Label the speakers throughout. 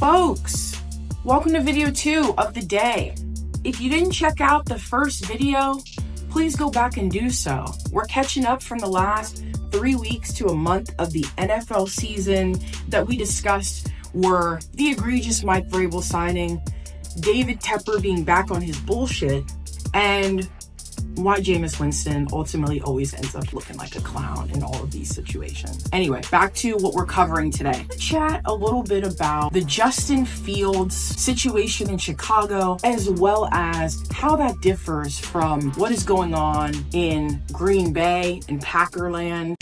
Speaker 1: Folks, welcome to video 2 of the day. If you didn't check out the first video, please go back and do so. We're catching up from the last 3 weeks to a month of the NFL season that we discussed were the egregious Mike Vrabel signing, David Tepper being back on his bullshit, and why Jameis Winston ultimately always ends up looking like a clown in all of these situations. Anyway, back to what we're covering today. Chat a little bit about the Justin Fields situation in Chicago, as well as how that differs from what is going on in Green Bay and Packerland.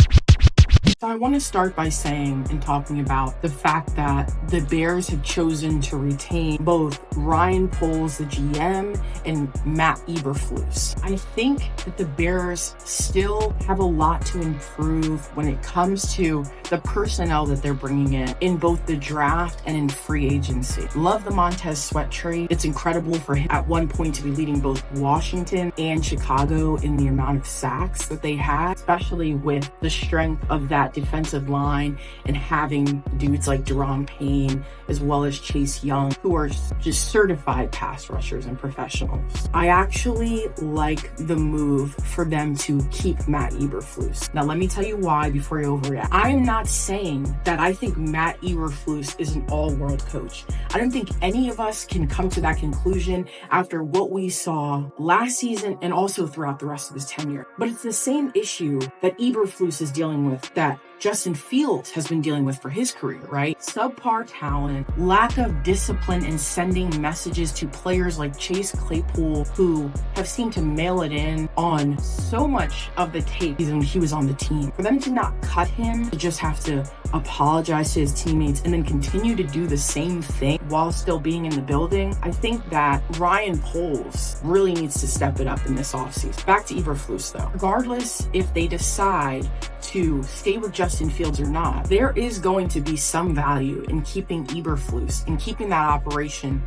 Speaker 1: So I want to start by saying and talking about the fact that the Bears have chosen to retain both Ryan Poles, the GM, and Matt Eberflus. I think that the Bears still have a lot to improve when it comes to the personnel that they're bringing in both the draft and in free agency. Love the Montez Sweat trade. It's incredible for him at one point to be leading both Washington and Chicago in the amount of sacks that they had, especially with the strength of that defensive line and having dudes like Deron Payne as well as Chase Young, who are just certified pass rushers and professionals. I actually like the move for them to keep Matt Eberflus. Now, let me tell you why before you overreact. I am not saying that I think Matt Eberflus is an all-world coach. I don't think any of us can come to that conclusion after what we saw last season and also throughout the rest of his tenure. But it's the same issue that Eberflus is dealing with that Justin Fields has been dealing with for his career, right? Subpar talent, lack of discipline in sending messages to players like Chase Claypool, who have seemed to mail it in on so much of the tape when he was on the team. For them to not cut him, to just have to apologize to his teammates and then continue to do the same thing while still being in the building, I think that Ryan Poles really needs to step it up in this offseason. Back to Eberflus though. Regardless if they decide to stay with Justin Fields or not, there is going to be some value in keeping Eberflus and keeping that operation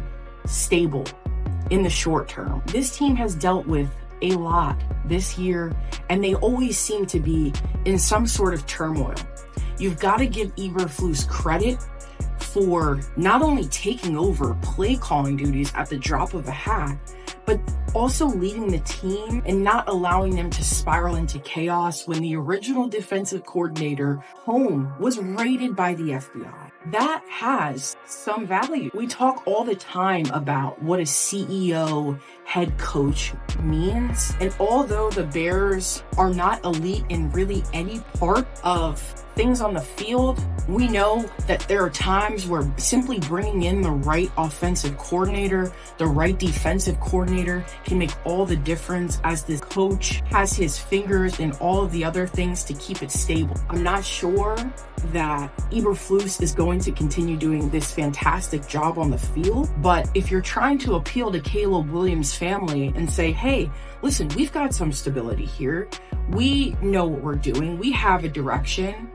Speaker 1: stable in the short term. This team has dealt with a lot this year, and they always seem to be in some sort of turmoil. You've got to give Eberflus credit for not only taking over play calling duties at the drop of a hat, but also leading the team and not allowing them to spiral into chaos when the original defensive coordinator, Home, was raided by the FBI. That has some value. We talk all the time about what a CEO head coach means. And although the Bears are not elite in really any part of things on the field, we know that there are times where simply bringing in the right offensive coordinator, the right defensive coordinator can make all the difference as the coach has his fingers in all of the other things to keep it stable. I'm not sure that Eberflus is going to continue doing this fantastic job on the field, but if you're trying to appeal to Caleb Williams' family and say, hey, listen, we've got some stability here, we know what we're doing, we have a direction,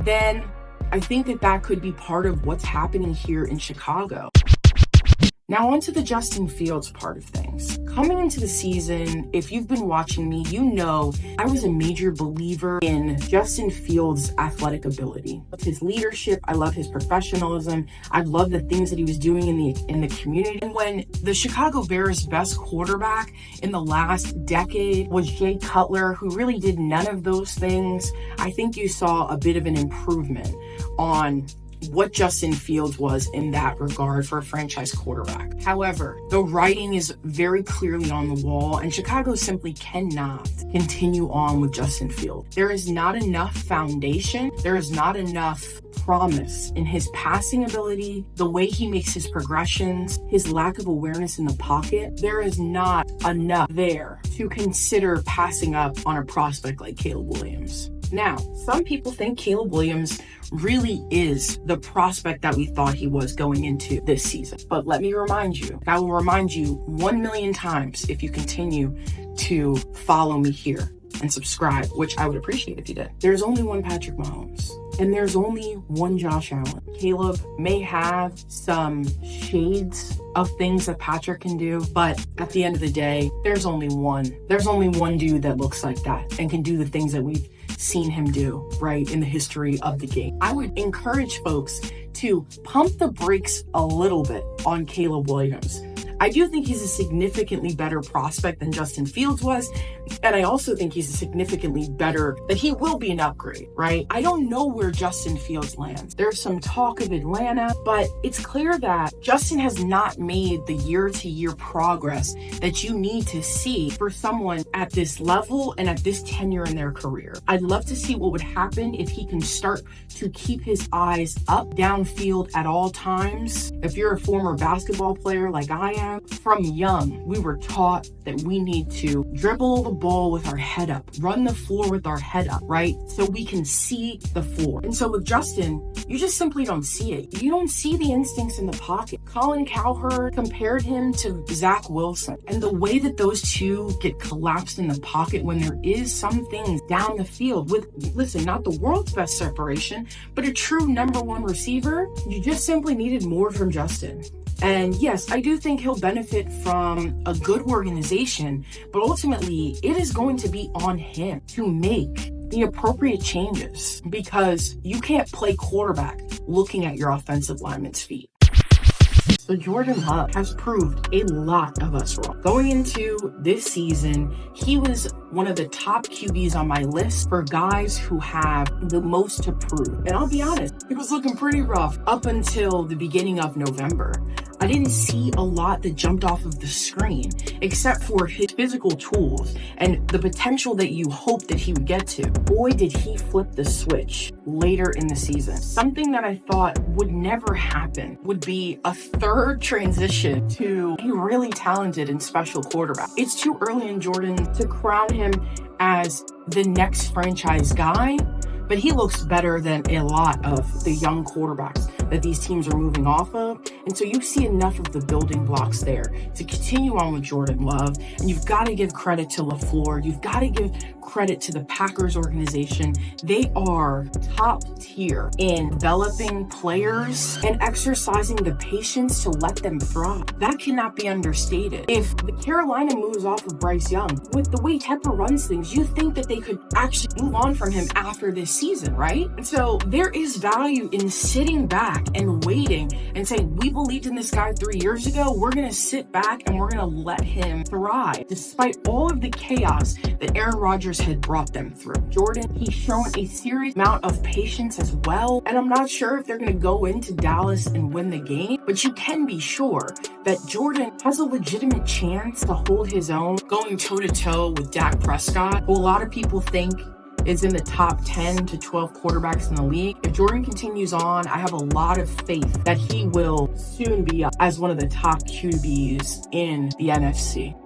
Speaker 1: then I think that that could be part of what's happening here in Chicago. Now onto the Justin Fields part of things. Coming into the season, if you've been watching me, you know I was a major believer in Justin Fields' athletic ability. His leadership, I love his professionalism, I love the things that he was doing in the community. And when the Chicago Bears' best quarterback in the last decade was Jay Cutler, who really did none of those things, I think you saw a bit of an improvement on what Justin Fields was in that regard for a franchise quarterback. However, the writing is very clearly on the wall, and Chicago simply cannot continue on with Justin Fields. There is not enough foundation. There is not enough promise in his passing ability, the way he makes his progressions, his lack of awareness in the pocket. There is not enough there to consider passing up on a prospect like Caleb Williams. Now, some people think Caleb Williams really is the prospect that we thought he was going into this season. But let me remind you, I will remind you 1 million times if you continue to follow me here and subscribe, which I would appreciate if you did. There's only one Patrick Mahomes, and there's only one Josh Allen. Caleb may have some shades of things that Patrick can do, but at the end of the day, there's only one. There's only one dude that looks like that and can do the things that we've seen him do, right, in the history of the game. I would encourage folks to pump the brakes a little bit on Caleb Williams. I do think he's a significantly better prospect than Justin Fields was, and I also think he's a significantly better, that he will be an upgrade, right? I don't know where Justin Fields lands. There's some talk of Atlanta, but it's clear that Justin has not made the year-to-year progress that you need to see for someone at this level and at this tenure in their career. I'd love to see what would happen if he can start to keep his eyes up downfield at all times. If you're a former basketball player like I am, from young, we were taught that we need to dribble the ball with our head up, run the floor with our head up, right? So we can see the floor. And so with Justin, you just simply don't see it. You don't see the instincts in the pocket. Colin Cowherd compared him to Zach Wilson, and the way that those two get collapsed in the pocket when there is some things down the field with, listen, not the world's best separation, but a true number one receiver, you just simply needed more from Justin. And yes, I do think he'll benefit from a good organization, but ultimately it is going to be on him to make the appropriate changes, because you can't play quarterback looking at your offensive lineman's feet. So Jordan Love has proved a lot of us wrong. Going into this season, he was one of the top QBs on my list for guys who have the most to prove. And I'll be honest, it was looking pretty rough up until the beginning of November. I didn't see a lot that jumped off of the screen, except for his physical tools and the potential that you hoped that he would get to. Boy, did he flip the switch later in the season. Something that I thought would never happen would be a third transition to a really talented and special quarterback. It's too early in Jordan to crown him as the next franchise guy, but he looks better than a lot of the young quarterbacks that these teams are moving off of. And so you see enough of the building blocks there to continue on with Jordan Love. And you've got to give credit to LaFleur. You've got to give credit to the Packers organization. They are top tier in developing players and exercising the patience to let them thrive. That cannot be understated. If the Carolina moves off of Bryce Young, with the way Tepper runs things, you think that they could actually move on from him after this season, right? And so there is value in sitting back and waiting and saying, we believed in this guy 3 years ago. We're going to sit back and we're going to let him thrive despite all of the chaos that Aaron Rodgers had brought them through. Jordan, he's shown a serious amount of patience as well. And I'm not sure if they're going to go into Dallas and win the game, but you can be sure that Jordan has a legitimate chance to hold his own going toe-to-toe with Dak Prescott, who a lot of people think is in the top 10 to 12 quarterbacks in the league. If Jordan continues on, I have a lot of faith that he will soon be up as one of the top QBs in the NFC.